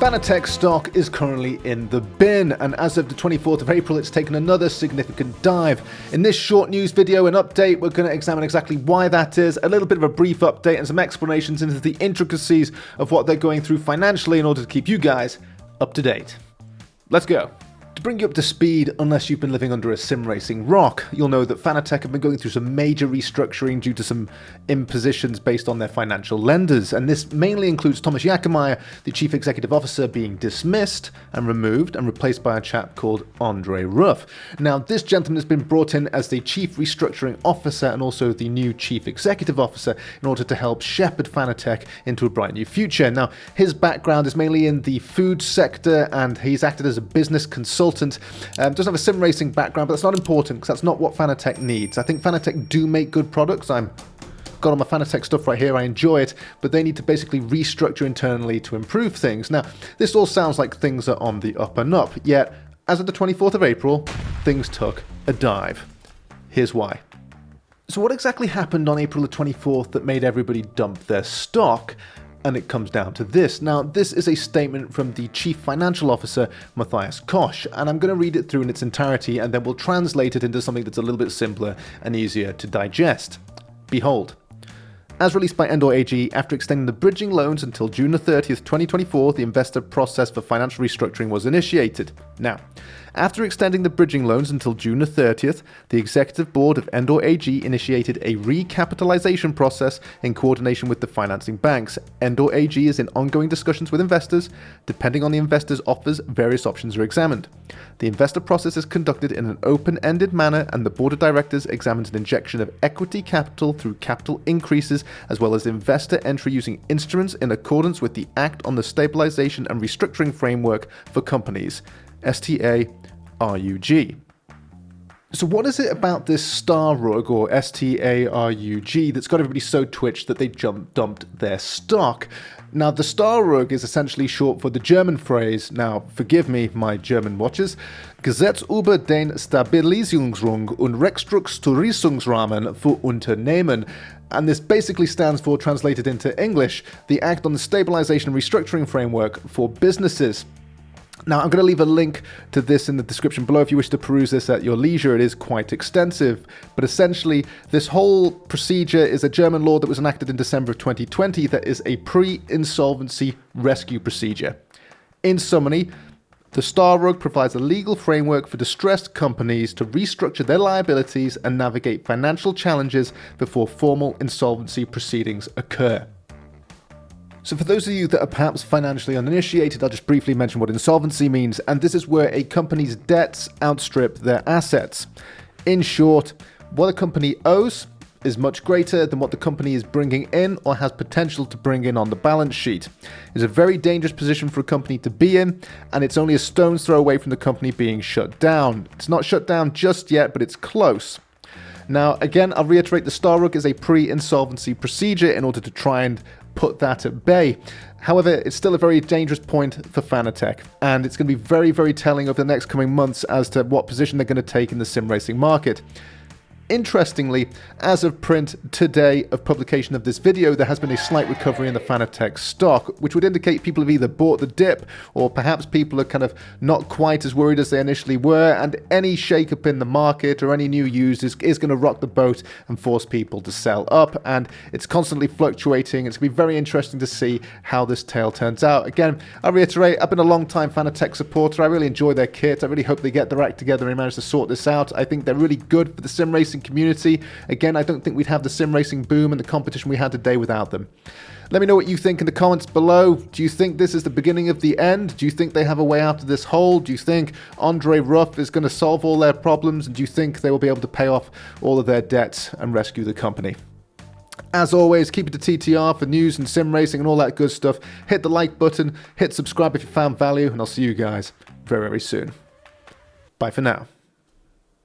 Fanatec stock is currently in the bin, and as of the 24th of April, it's taken another significant dive. In this short news video and update, we're going to examine exactly why that is, a little bit of a brief update, and some explanations into the intricacies of what they're going through financially in order to keep you guys up to date. Let's go. To bring you up to speed, unless you've been living under a sim racing rock, you'll know that Fanatec have been going through some major restructuring due to some impositions based on their financial lenders, and this mainly includes Thomas Jakemeyer, the chief executive officer, being dismissed and removed and replaced by a chap called Andre Ruff. Now, this gentleman has been brought in as the chief restructuring officer and also the new chief executive officer in order to help shepherd Fanatec into a bright new future. Now, his background is mainly in the food sector, and he's acted as a business consultant. Doesn't have a sim racing background, but that's not important because that's not what Fanatec needs. I think Fanatec do make good products. I've got all my Fanatec stuff right here. I enjoy it, but they need to basically restructure internally to improve things. Now, this all sounds like things are on the up and up, yet as of the 24th of April, things took a dive. Here's why. So what exactly happened on April the 24th that made everybody dump their stock? And it comes down to this. Now, this is a statement from the Chief Financial Officer, Matthias Koch, and I'm going to read it through in its entirety, and then we'll translate it into something that's a little bit simpler and easier to digest. Behold. As released by Endor AG, after extending the bridging loans until June the 30th, 2024, the investor process for financial restructuring was initiated. Now, after extending the bridging loans until June the 30th, the executive board of Endor AG initiated a recapitalization process in coordination with the financing banks. Endor AG is in ongoing discussions with investors. Depending on the investors' offers, various options are examined. The investor process is conducted in an open-ended manner, and the board of directors examines an injection of equity capital through capital increases, as well as investor entry using instruments in accordance with the Act on the Stabilization and Restructuring Framework for Companies, STARUG. So what is it about this STARUG, or STARUG, that's got everybody so twitched that they dumped their stock? Now, the STARUG is essentially short for the German phrase, now forgive me, my German watchers, Gesetz über den Stabilisierungs- und Restrukturierungsrahmen für Unternehmen. And this basically stands for, translated into English, the Act on the Stabilization and Restructuring Framework for Businesses. Now, I'm going to leave a link to this in the description below if you wish to peruse this at your leisure. It is quite extensive, but essentially this whole procedure is a German law that was enacted in December of 2020 that is a pre-insolvency rescue procedure. In summary, the STARUG provides a legal framework for distressed companies to restructure their liabilities and navigate financial challenges before formal insolvency proceedings occur. So for those of you that are perhaps financially uninitiated, I'll just briefly mention what insolvency means, and this is where a company's debts outstrip their assets. In short, what a company owes is much greater than what the company is bringing in or has potential to bring in on the balance sheet. It's a very dangerous position for a company to be in, and it's only a stone's throw away from the company being shut down. It's not shut down just yet, but it's close. Now, again, I'll reiterate, the STARUG is a pre-insolvency procedure in order to try and put that at bay. However, it's still a very dangerous point for Fanatec, and it's going to be very, very telling over the next coming months as to what position they're going to take in the sim racing market. Interestingly, as of print today of publication of this video, there has been a slight recovery in the Fanatec stock, which would indicate people have either bought the dip or perhaps people are kind of not quite as worried as they initially were, and any shake-up in the market or any new news is going to rock the boat and force people to sell up, and it's constantly fluctuating. It's going to be very interesting to see how this tale turns out. Again, I reiterate, I've been a long-time Fanatec supporter. I really enjoy their kit. I really hope they get their act together and manage to sort this out. I think they're really good for the sim racing community. Again, I don't think we'd have the sim racing boom and the competition we had today without them. Let me know what you think in the comments below. Do you think this is the beginning of the end? Do you think they have a way out of this hole? Do you think Andre Ruff is going to solve all their problems? And do you think they will be able to pay off all of their debts and rescue the company? As always, keep it to TTR for news and sim racing and all that good stuff. Hit the like button, hit subscribe if you found value, and I'll see you guys very, very soon. Bye for now.